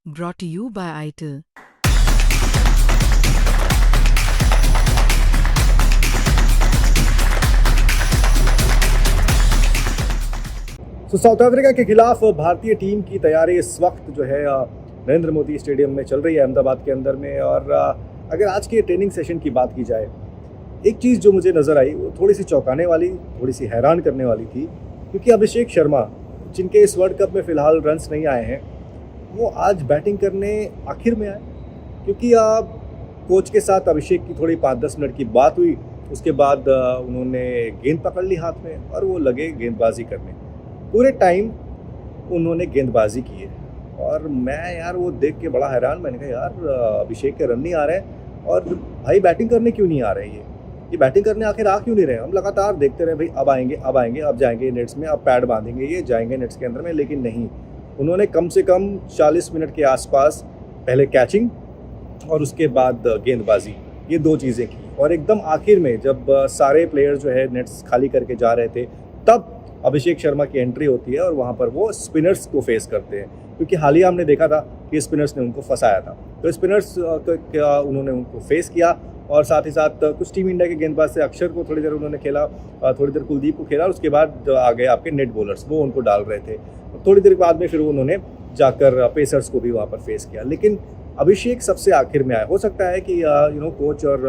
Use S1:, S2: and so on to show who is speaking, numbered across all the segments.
S1: Brought to you by ITIL.
S2: South Africa के खिलाफ भारतीय टीम की तैयारी इस वक्त जो है नरेंद्र मोदी स्टेडियम में चल रही है अहमदाबाद के अंदर में। और अगर आज के ट्रेनिंग सेशन की बात की जाए, एक चीज़ जो मुझे नज़र आई वो थोड़ी सी चौंकाने वाली, थोड़ी सी हैरान करने वाली थी, क्योंकि अभिषेक शर्मा जिनके इस वर्ल्ड कप में फ़िलहाल रन्स नहीं आए हैं, वो आज बैटिंग करने आखिर में आए। क्योंकि कोच के साथ अभिषेक की थोड़ी 5-10 मिनट की बात हुई, उसके बाद उन्होंने गेंद पकड़ ली हाथ में और वो लगे गेंदबाजी करने। पूरे टाइम उन्होंने गेंदबाजी की है और मैं यार वो देख के बड़ा हैरान। मैंने कहा यार अभिषेक के रन नहीं आ रहे हैं और भाई बैटिंग करने क्यों नहीं आ रहे ये बैटिंग करने आखिर आ क्यों नहीं रहे। हम लगातार देखते रहे भाई अब आएंगे अब आएंगे अब जाएंगे नेट्स में, अब पैड बांधेंगे, ये जाएंगे नेट्स के अंदर में, लेकिन नहीं। उन्होंने कम से कम 40 मिनट के आसपास पहले कैचिंग और उसके बाद गेंदबाजी, ये दो चीज़ें की। और एकदम आखिर में जब सारे प्लेयर जो है नेट्स खाली करके जा रहे थे, तब अभिषेक शर्मा की एंट्री होती है और वहाँ पर वो स्पिनर्स को फेस करते हैं। क्योंकि हालिया हमने देखा था कि स्पिनर्स ने उनको फंसाया था, तो स्पिनर्स उन्होंने उनको फेस किया। और साथ ही साथ कुछ टीम इंडिया के गेंदबाज से अक्षर को थोड़ी देर उन्होंने खेला, थोड़ी देर कुलदीप को खेला, और उसके बाद आ गए आपके नेट बॉलर्स, वो उनको डाल रहे थे। थोड़ी देर बाद में फिर उन्होंने जाकर पेसर्स को भी वहाँ पर फेस किया। लेकिन अभिषेक सबसे आखिर में आया। हो सकता है कि कोच और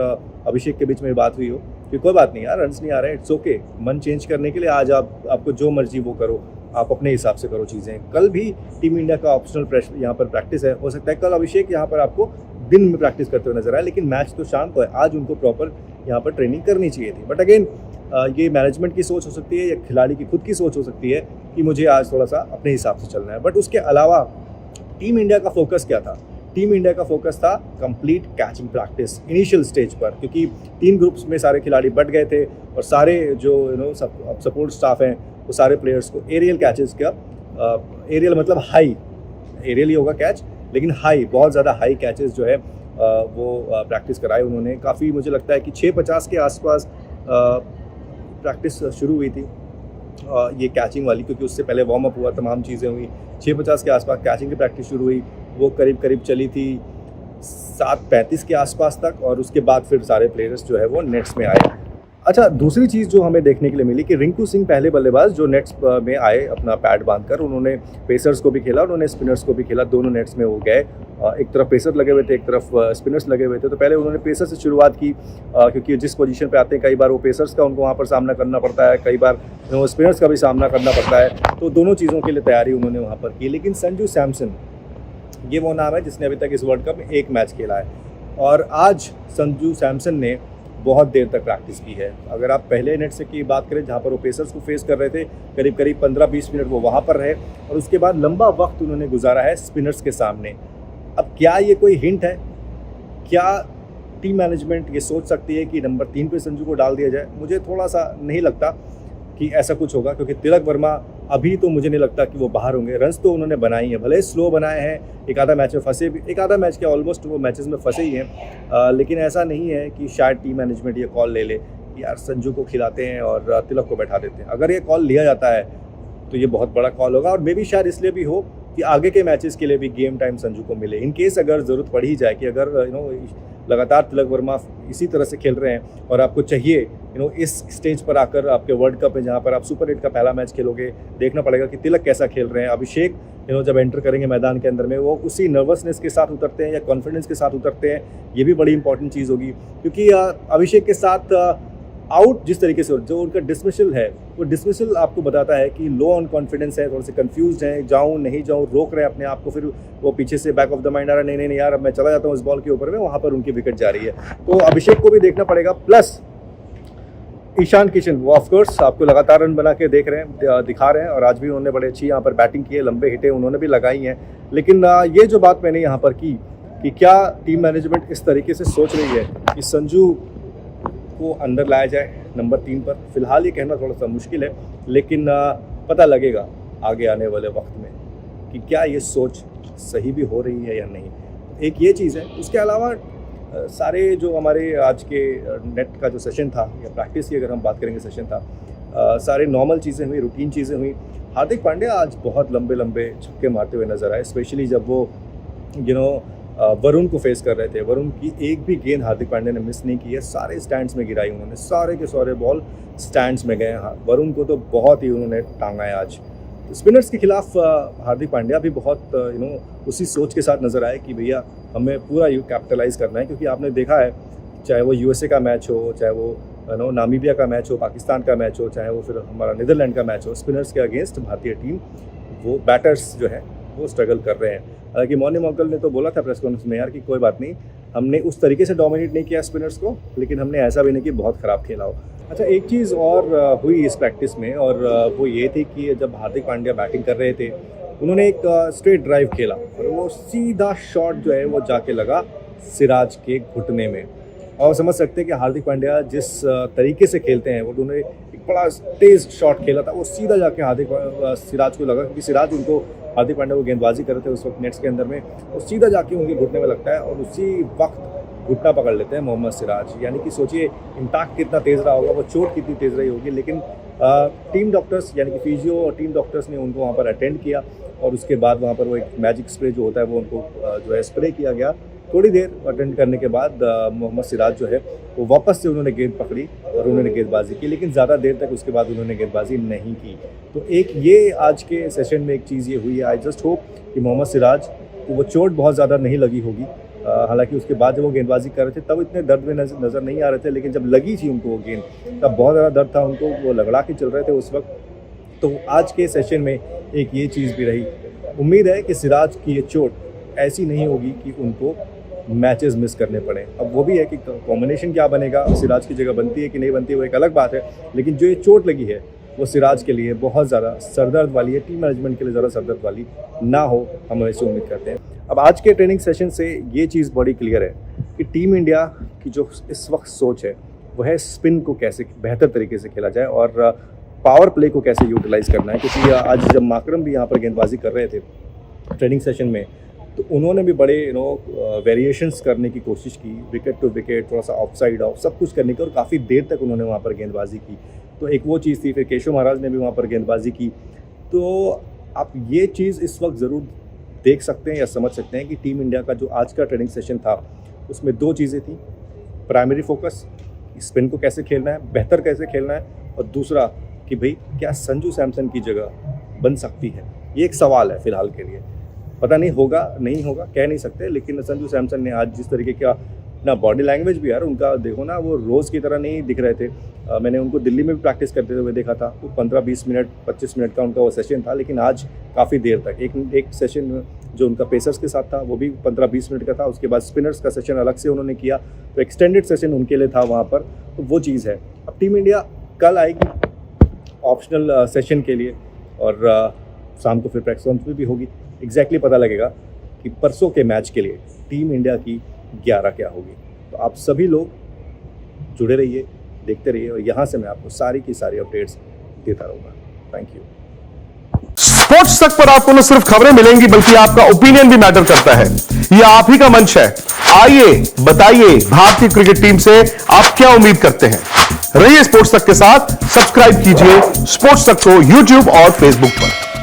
S2: अभिषेक के बीच में बात हुई हो कि कोई बात नहीं यार, रन्स नहीं आ रहे, इट्स ओके, मन चेंज करने के लिए आज आपको जो मर्जी वो करो, आप अपने हिसाब से करो चीज़ें। कल भी टीम इंडिया का ऑप्शनल यहाँ पर प्रैक्टिस है, हो सकता है कल अभिषेक यहाँ पर आपको दिन में प्रैक्टिस करते हुए नजर आए, लेकिन मैच तो शाम को है। आज उनको प्रॉपर यहाँ पर ट्रेनिंग करनी चाहिए थी। बट अगेन ये मैनेजमेंट की सोच हो सकती है या खिलाड़ी की खुद की सोच हो सकती है कि मुझे आज थोड़ा सा अपने हिसाब से चलना है। बट उसके अलावा टीम इंडिया का फोकस क्या था? टीम इंडिया का फोकस था complete catching practice initial stage पर, क्योंकि 3 ग्रुप्स में सारे खिलाड़ी बट गए थे और सारे जो सपोर्ट स्टाफ हैं वो सारे प्लेयर्स को एरियल कैचेस का, एरियल मतलब हाई, एरियल ही होगा कैच, लेकिन हाई, बहुत ज़्यादा हाई कैचेस जो है वो प्रैक्टिस कराए उन्होंने। काफ़ी मुझे लगता है कि 6:50 के आसपास प्रैक्टिस शुरू हुई थी ये कैचिंग वाली, क्योंकि उससे पहले वार्म अप हुआ, तमाम चीज़ें हुई। 6:50 के आसपास कैचिंग की प्रैक्टिस शुरू हुई, वो करीब चली थी 7:35 के आसपास तक, और उसके बाद फिर सारे प्लेयर्स जो है वो नेट्स में आए। अच्छा, दूसरी चीज़ जो हमें देखने के लिए मिली कि रिंकू सिंह पहले बल्लेबाज जो नेट्स में आए अपना पैड बांधकर, उन्होंने पेसर्स को भी खेला, उन्होंने स्पिनर्स को भी खेला, दोनों नेट्स में वो गए। एक तरफ पेसर लगे हुए थे, एक तरफ स्पिनर्स लगे हुए थे। तो पहले उन्होंने पेसर से शुरुआत की, क्योंकि जिस पोजीशन पे आते हैं कई बार वो पेसर्स का उनको वहाँ पर सामना करना पड़ता है, कई बार स्पिनर्स का भी सामना करना पड़ता है, तो दोनों चीज़ों के लिए तैयारी उन्होंने वहाँ पर की। लेकिन संजू सैमसन, ये वो नाम है जिसने अभी तक इस वर्ल्ड कप में एक मैच खेला है, और आज संजू सैमसन ने बहुत देर तक प्रैक्टिस की है। अगर आप पहले नेट से की बात करें जहाँ पर वो पेसर्स को फेस कर रहे थे, करीब 15-20 मिनट वो वहाँ पर रहे, और उसके बाद लंबा वक्त उन्होंने गुजारा है स्पिनर्स के सामने। अब क्या ये कोई हिंट है? क्या टीम मैनेजमेंट ये सोच सकती है कि नंबर 3 पे संजू को डाल दिया जाए? मुझे थोड़ा सा नहीं लगता कि ऐसा कुछ होगा, क्योंकि तिलक वर्मा अभी तो मुझे नहीं लगता कि वो बाहर होंगे। रन्स तो उन्होंने बनाई हैं, भले स्लो बनाए हैं, एक आधा मैच में फंसे भी, एक आधा मैच के ऑलमोस्ट वो मैचेस में फंसे ही हैं, लेकिन ऐसा नहीं है कि शायद टीम मैनेजमेंट ये कॉल ले ले कि यार संजू को खिलाते हैं और तिलक को बैठा देते हैं। अगर ये कॉल लिया जाता है तो ये बहुत बड़ा कॉल होगा, और मे बी शायद इसलिए भी हो कि आगे के मैचेस के लिए भी गेम टाइम संजू को मिले। इन केस अगर ज़रूरत पड़ ही जाए कि अगर लगातार तिलक वर्मा इसी तरह से खेल रहे हैं और आपको चाहिए इस स्टेज पर आकर आपके वर्ल्ड कप में जहाँ पर आप सुपर 8 का पहला मैच खेलोगे, देखना पड़ेगा कि तिलक कैसा खेल रहे हैं। अभिषेक जब एंटर करेंगे मैदान के अंदर में, वो उसी नर्वसनेस के साथ उतरते हैं या कॉन्फिडेंस के साथ उतरते हैं, ये भी बड़ी इंपॉर्टेंट चीज़ होगी। क्योंकि अभिषेक के साथ आउट जिस तरीके से जो उनका डिसमिसल है, वो डिसमिसल आपको बताता है कि लो ऑन कॉन्फिडेंस है, थोड़े से कंफ्यूज हैं, जाऊं नहीं जाऊं, रोक रहे हैं अपने आप को। फिर वो पीछे से बैक ऑफ द माइंड आ रहा है, नहीं यार अब मैं चला जाता हूं इस बॉल के ऊपर में, वहां पर उनकी विकेट जा रही है। तो अभिषेक को भी देखना पड़ेगा। प्लस ईशान किशन, वो ऑफकोर्स आपको लगातार रन बना के दिखा रहे हैं, और आज भी उन्होंने बड़े अच्छी यहाँ पर बैटिंग की है, लंबे हिटें उन्होंने भी लगाई हैं। लेकिन ये जो बात मैंने यहाँ पर की कि क्या टीम मैनेजमेंट इस तरीके से सोच रही है कि संजू को अंदर लाया जाए नंबर 3 पर, फिलहाल ये कहना थोड़ा सा मुश्किल है, लेकिन पता लगेगा आगे आने वाले वक्त में कि क्या ये सोच सही भी हो रही है या नहीं। एक ये चीज़ है। उसके अलावा सारे जो हमारे आज के नेट का जो सेशन था या प्रैक्टिस की अगर हम बात करेंगे सेशन था, सारे नॉर्मल चीज़ें हुई, रूटीन चीज़ें हुई। हार्दिक पांड्या आज बहुत लंबे छक्के मारते हुए नजर आए, स्पेशली जब वो वरुण को फेस कर रहे थे। वरुण की एक भी गेंद हार्दिक पांड्या ने मिस नहीं की है, सारे स्टैंड्स में गिराई उन्होंने, सारे के सारे बॉल स्टैंड्स में गए। वरुण को तो बहुत ही उन्होंने टांगा है आज। स्पिनर्स के खिलाफ हार्दिक पांड्या भी बहुत उसी सोच के साथ नज़र आए कि भैया हमें पूरा कैपिटलाइज करना है, क्योंकि आपने देखा है चाहे वो यूएसए का मैच हो, चाहे वो नामीबिया का मैच हो, पाकिस्तान का मैच हो, चाहे वो फिर हमारा नीदरलैंड का मैच हो, स्पिनर्स के अगेंस्ट भारतीय टीम वो बैटर्स जो है वो स्ट्रगल कर रहे हैं। हालांकि मॉर्नी मॉकल ने तो बोला था प्रेस कॉन्फ्रेंस में यार कि कोई बात नहीं, हमने उस तरीके से डोमिनेट नहीं किया स्पिनर्स को, लेकिन हमने ऐसा भी नहीं कि बहुत ख़राब खेला हो। अच्छा, एक चीज़ और हुई इस प्रैक्टिस में, और वो ये थी कि जब हार्दिक पांड्या बैटिंग कर रहे थे उन्होंने एक स्ट्रेट ड्राइव खेला और वो सीधा शॉट जो है वो जाके लगा सिराज के घुटने में। और समझ सकते हैं कि हार्दिक पांड्या जिस तरीके से खेलते हैं, वो उन्होंने एक बड़ा तेज़ शॉट खेला था, वो सीधा जाके सिराज को लगा, क्योंकि सिराज उनको हार्दिक पांड्या को गेंदबाजी कर रहे थे उस वक्त नेट्स के अंदर में, वो सीधा जाके उनके घुटने में लगता है और उसी वक्त घुटना पकड़ लेते हैं मोहम्मद सिराज। यानी कि सोचिए इम्पैक्ट कितना तेज़ रहा होगा, वो चोट कितनी तेज़ रही होगी। लेकिन टीम डॉक्टर्स यानी कि फिजियो और टीम डॉक्टर्स ने उनको वहाँ पर अटेंड किया और उसके बाद वहाँ पर वो एक मैजिक स्प्रे जो होता है वो उनको जो है स्प्रे किया गया। थोड़ी देर अटेंड करने के बाद मोहम्मद सिराज जो है वो वापस से उन्होंने गेंद पकड़ी और उन्होंने गेंदबाजी की, लेकिन ज़्यादा देर तक उसके बाद उन्होंने गेंदबाजी नहीं की। तो एक ये आज के सेशन में एक चीज़ ये हुई है, आई जस्ट होप कि मोहम्मद सिराज को वो चोट बहुत ज़्यादा नहीं लगी होगी। हालांकि उसके बाद जब वो गेंदबाजी कर रहे थे तब इतने दर्द में नज़र नहीं आ रहे थे, लेकिन जब लगी थी उनको वो गेंद तब बहुत ज़्यादा दर्द था उनको, वो लगड़ा के चल रहे थे उस वक्त। तो आज के सेशन में एक ये चीज़ भी रही। उम्मीद है कि सिराज की ये चोट ऐसी नहीं होगी कि उनको मैचेस मिस करने पड़े। अब वो भी है कि कॉम्बिनेशन क्या बनेगा, सिराज की जगह बनती है कि नहीं बनती है वो एक अलग बात है, लेकिन जो ये चोट लगी है वो सिराज के लिए बहुत ज़्यादा सरदर्द वाली है, टीम मैनेजमेंट के लिए ज़्यादा सरदर्द वाली ना हो, हम ऐसे उम्मीद करते हैं। अब आज के ट्रेनिंग सेशन से ये चीज़ बड़ी क्लियर है कि टीम इंडिया की जो इस वक्त सोच है वो है स्पिन को कैसे बेहतर तरीके से खेला जाए और पावर प्ले को कैसे यूटिलाइज़ करना है। क्योंकि आज जब माकरम भी यहाँ पर गेंदबाजी कर रहे थे ट्रेनिंग सेशन में, तो उन्होंने भी बड़े वेरिएशंस करने की कोशिश की, विकेट टू विकेट, थोड़ा सा ऑफ साइड ऑफ, सब कुछ करने की, और काफ़ी देर तक उन्होंने वहाँ पर गेंदबाजी की। तो एक वो चीज़ थी। फिर केशव महाराज ने भी वहाँ पर गेंदबाजी की। तो आप ये चीज़ इस वक्त ज़रूर देख सकते हैं या समझ सकते हैं कि टीम इंडिया का जो आज का ट्रेनिंग सेशन था उसमें दो चीज़ें थी। प्राइमरी फोकस स्पिन को कैसे खेलना है, बेहतर कैसे खेलना है, और दूसरा कि भाई क्या संजू सैमसन की जगह बन सकती है। ये एक सवाल है फिलहाल के लिए, पता नहीं होगा नहीं होगा कह नहीं सकते, लेकिन संजू सैमसन ने आज जिस तरीके का ना बॉडी लैंग्वेज भी यार उनका देखो ना, वो रोज़ की तरह नहीं दिख रहे थे। मैंने उनको दिल्ली में भी प्रैक्टिस करते हुए देखा था, तो 15-20 मिनट 25 मिनट का उनका वो सेशन था, लेकिन आज काफ़ी देर तक एक सेशन जो उनका पेसर्स के साथ था वो भी 15-20 मिनट का था। उसके बाद स्पिनर्स का सेशन अलग से उन्होंने किया, तो एक्सटेंडेड सेशन उनके लिए था वहाँ पर। तो वो चीज़ है। अब टीम इंडिया कल आएगी ऑप्शनल सेशन के लिए और शाम को फिर प्रैक्टिस कॉन्फ्रेंस भी होगी। एग्जैक्टली पता लगेगा कि परसों के मैच के लिए टीम इंडिया की 11 क्या होगी। तो आप सभी लोग जुड़े रहिए, देखते रहिए, और यहाँ से मैं आपको सारी की सारी अपडेट्स देता रहूँगा। Thank you.
S1: स्पोर्ट्स तक पर आपको न सिर्फ खबरें मिलेंगी बल्कि आपका ओपिनियन भी मैटर करता है। यह आप ही का मंच है। आइए बताइए भारतीय क्रिकेट टीम से आप क्या उम्मीद करते हैं। रहिए स्पोर्ट्स तक के साथ, सब्सक्राइब कीजिए स्पोर्ट्स तक को यूट्यूब और फेसबुक पर।